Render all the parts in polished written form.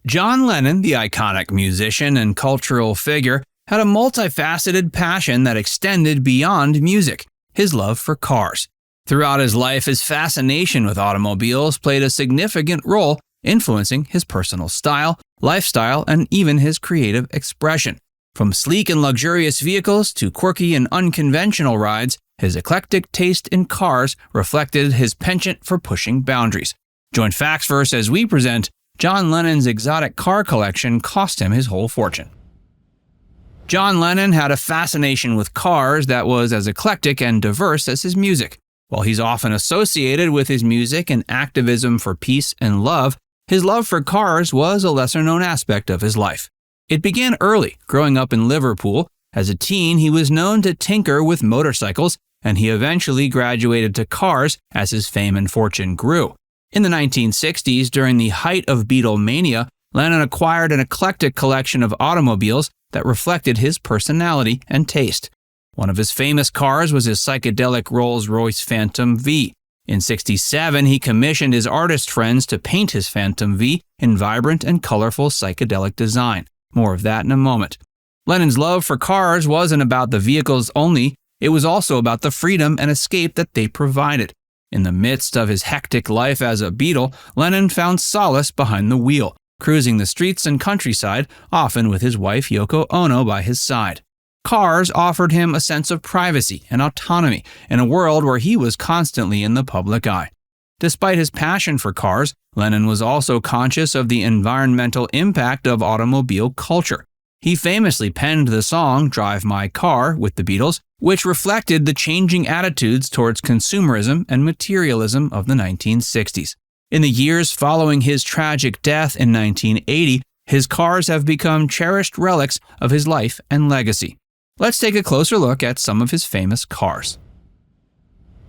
John Lennon, the iconic musician and cultural figure, had a multifaceted passion that extended beyond music, his love for cars. Throughout his life, his fascination with automobiles played a significant role, influencing his personal style, lifestyle, and even his creative expression. From sleek and luxurious vehicles to quirky and unconventional rides, his eclectic taste in cars reflected his penchant for pushing boundaries. Join Factsverse as we present John Lennon's exotic car collection cost him his whole fortune. John Lennon had a fascination with cars that was as eclectic and diverse as his music. While he's often associated with his music and activism for peace and love, his love for cars was a lesser-known aspect of his life. It began early, growing up in Liverpool. As a teen, he was known to tinker with motorcycles, and he eventually graduated to cars as his fame and fortune grew. In the 1960s, during the height of Beatlemania, Lennon acquired an eclectic collection of automobiles that reflected his personality and taste. One of his famous cars was his psychedelic Rolls-Royce Phantom V. In '67, he commissioned his artist friends to paint his Phantom V in vibrant and colorful psychedelic design. More of that in a moment. Lennon's love for cars wasn't about the vehicles only, it was also about the freedom and escape that they provided. In the midst of his hectic life as a Beatle, Lennon found solace behind the wheel, cruising the streets and countryside, often with his wife Yoko Ono by his side. Cars offered him a sense of privacy and autonomy in a world where he was constantly in the public eye. Despite his passion for cars, Lennon was also conscious of the environmental impact of automobile culture. He famously penned the song "Drive My Car" with the Beatles, which reflected the changing attitudes towards consumerism and materialism of the 1960s. In the years following his tragic death in 1980, his cars have become cherished relics of his life and legacy. Let's take a closer look at some of his famous cars.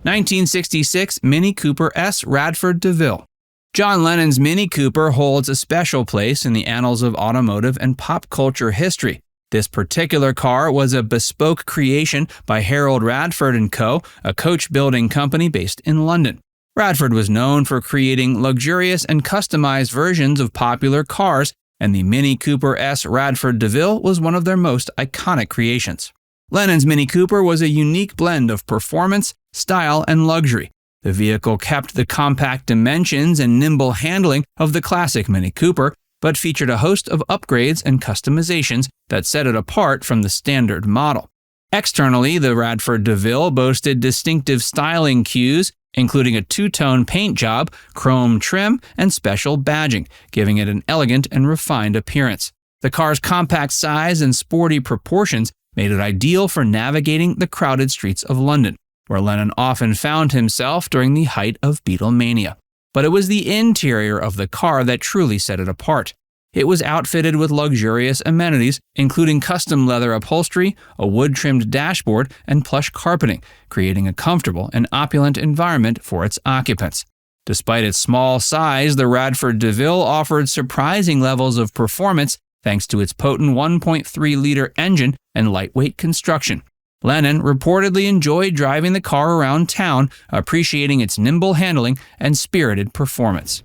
1966 Mini Cooper S Radford de Ville. John Lennon's Mini Cooper holds a special place in the annals of automotive and pop culture history. This particular car was a bespoke creation by Harold Radford & Co., a coach-building company based in London. Radford was known for creating luxurious and customized versions of popular cars, and the Mini Cooper S Radford de Ville was one of their most iconic creations. Lennon's Mini Cooper was a unique blend of performance, style, and luxury. The vehicle kept the compact dimensions and nimble handling of the classic Mini Cooper, but featured a host of upgrades and customizations that set it apart from the standard model. Externally, the Radford de Ville boasted distinctive styling cues, including a two-tone paint job, chrome trim, and special badging, giving it an elegant and refined appearance. The car's compact size and sporty proportions made it ideal for navigating the crowded streets of London, where Lennon often found himself during the height of Beatlemania. But it was the interior of the car that truly set it apart. It was outfitted with luxurious amenities, including custom leather upholstery, a wood-trimmed dashboard, and plush carpeting, creating a comfortable and opulent environment for its occupants. Despite its small size, the Radford de Ville offered surprising levels of performance thanks to its potent 1.3-liter engine and lightweight construction. Lennon reportedly enjoyed driving the car around town, appreciating its nimble handling and spirited performance.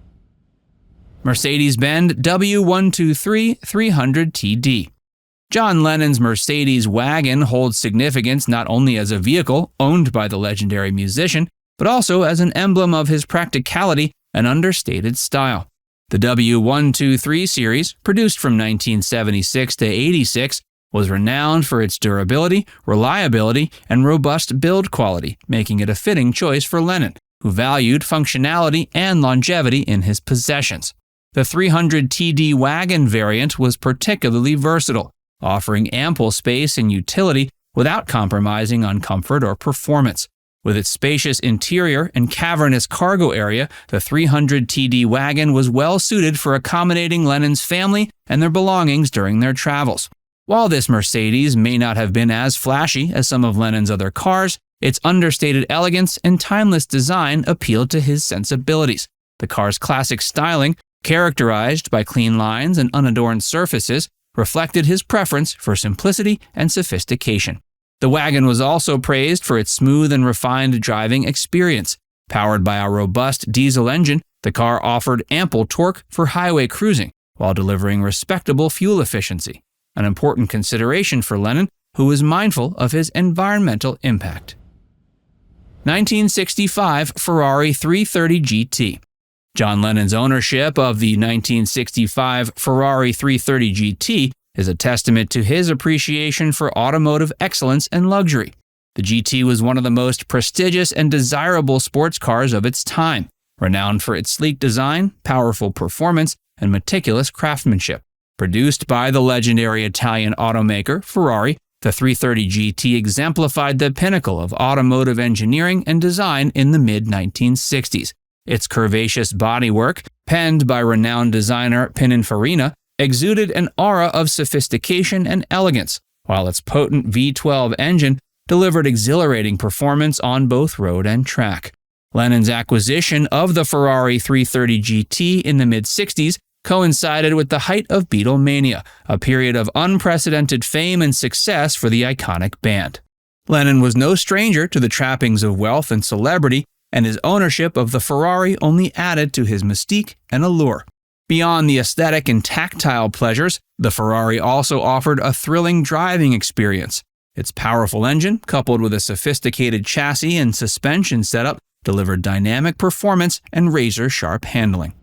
Mercedes-Benz W123 300TD. John Lennon's Mercedes wagon holds significance not only as a vehicle owned by the legendary musician, but also as an emblem of his practicality and understated style. The W123 series, produced from 1976 to 86, was renowned for its durability, reliability, and robust build quality, making it a fitting choice for Lennon, who valued functionality and longevity in his possessions. The 300TD wagon variant was particularly versatile, offering ample space and utility without compromising on comfort or performance. With its spacious interior and cavernous cargo area, the 300TD wagon was well suited for accommodating Lennon's family and their belongings during their travels. While this Mercedes may not have been as flashy as some of Lennon's other cars, its understated elegance and timeless design appealed to his sensibilities. The car's classic styling, characterized by clean lines and unadorned surfaces, reflected his preference for simplicity and sophistication. The wagon was also praised for its smooth and refined driving experience. Powered by a robust diesel engine, the car offered ample torque for highway cruising, while delivering respectable fuel efficiency, an important consideration for Lennon, who was mindful of his environmental impact. 1965 Ferrari 330 GT. John Lennon's ownership of the 1965 Ferrari 330 GT is a testament to his appreciation for automotive excellence and luxury. The GT was one of the most prestigious and desirable sports cars of its time, renowned for its sleek design, powerful performance, and meticulous craftsmanship. Produced by the legendary Italian automaker Ferrari, the 330 GT exemplified the pinnacle of automotive engineering and design in the mid-1960s. Its curvaceous bodywork, penned by renowned designer Pininfarina, exuded an aura of sophistication and elegance, while its potent V12 engine delivered exhilarating performance on both road and track. Lennon's acquisition of the Ferrari 330 GT in the mid-60s coincided with the height of Beatlemania, a period of unprecedented fame and success for the iconic band. Lennon was no stranger to the trappings of wealth and celebrity, and his ownership of the Ferrari only added to his mystique and allure. Beyond the aesthetic and tactile pleasures, the Ferrari also offered a thrilling driving experience. Its powerful engine, coupled with a sophisticated chassis and suspension setup, delivered dynamic performance and razor-sharp handling.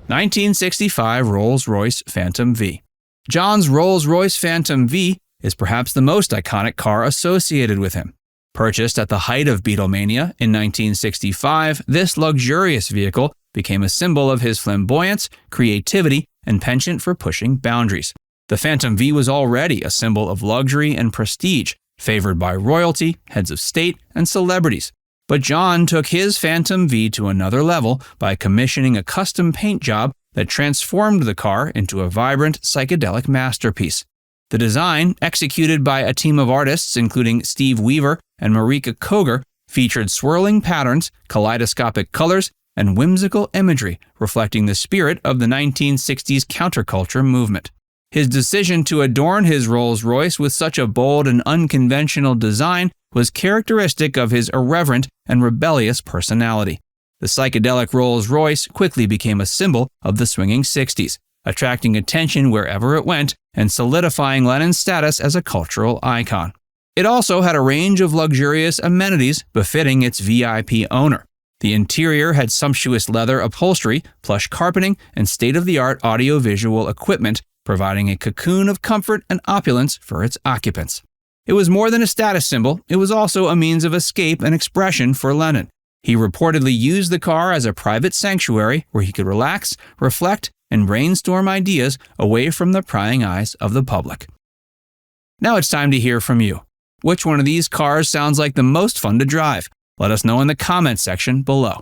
1965 Rolls-Royce Phantom V. John's Rolls-Royce Phantom V is perhaps the most iconic car associated with him. Purchased at the height of Beatlemania in 1965, this luxurious vehicle became a symbol of his flamboyance, creativity, and penchant for pushing boundaries. The Phantom V was already a symbol of luxury and prestige, favored by royalty, heads of state, and celebrities. But John took his Phantom V to another level by commissioning a custom paint job that transformed the car into a vibrant, psychedelic masterpiece. The design, executed by a team of artists including Steve Weaver and Marika Koger, featured swirling patterns, kaleidoscopic colors, and whimsical imagery, reflecting the spirit of the 1960s counterculture movement. His decision to adorn his Rolls-Royce with such a bold and unconventional design was characteristic of his irreverent and rebellious personality. The psychedelic Rolls-Royce quickly became a symbol of the swinging 60s, attracting attention wherever it went and solidifying Lennon's status as a cultural icon. It also had a range of luxurious amenities befitting its VIP owner. The interior had sumptuous leather upholstery, plush carpeting, and state-of-the-art audiovisual equipment, providing a cocoon of comfort and opulence for its occupants. It was more than a status symbol, it was also a means of escape and expression for Lennon. He reportedly used the car as a private sanctuary where he could relax, reflect, and brainstorm ideas away from the prying eyes of the public. Now it's time to hear from you. Which one of these cars sounds like the most fun to drive? Let us know in the comments section below.